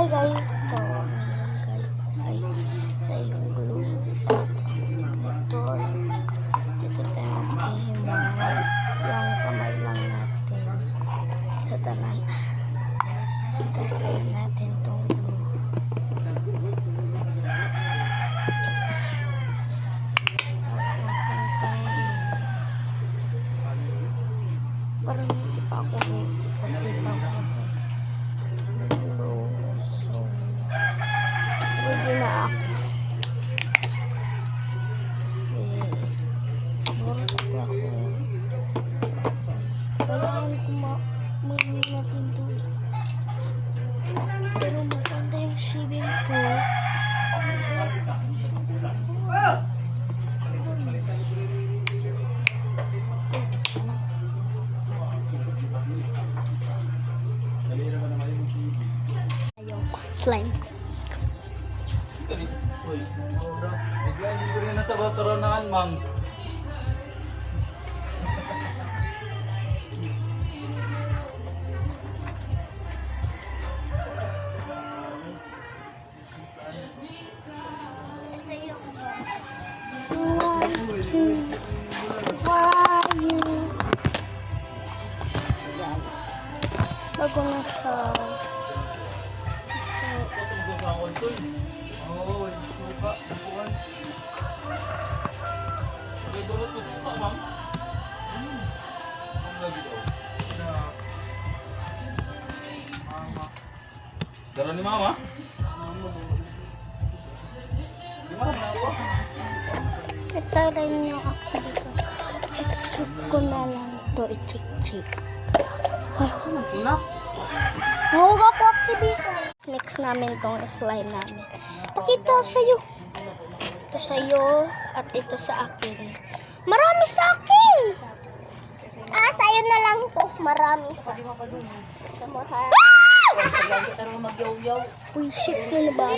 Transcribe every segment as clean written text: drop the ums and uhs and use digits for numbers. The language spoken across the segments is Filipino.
guys, ito ay tayong glue motor. Dito tayo maghihimay yung kamay lang natin sa tanan. Itayin natin itong glue. Parang hindi pa ako ready kasi pa ako so ready na ako kasi bored ako. Kailangan ko mainin natin to pero maganda yung shibing ko. Slime. Let's go. Uy, bigla hindi ko rin nasa bataranaan, mang. Where are you? Bago na siya. Oh, suka. Sukuan. Okay, dulot ko suka, mang. Ang lagi daw. Mama. Dara ni mama? Di mama na ako. Itaray niyo ako dito. Chik-chik ko na lang to. I-chik-chik. Ina? Mahug ako activity. Mix namin tong slime namin. Pakita sa'yo. Ito sa'yo at ito sa akin. Marami sa akin! Sa'yo na lang to. Marami sa akin. Uy, shit yun ba?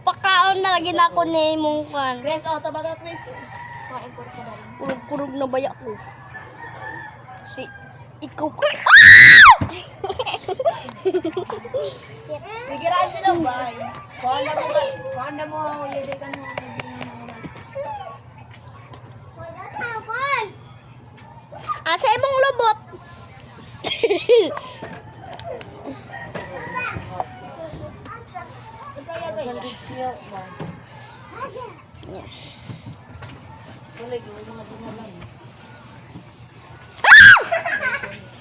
Pakaon na lagi na ako ni Mungkan. Chris, tabaga Chris. Kurug-kurug na baya ko. Ikaw ko. Sige, radyo lang ba? Kuhan mo, yede ka mo. Asa imong lubot?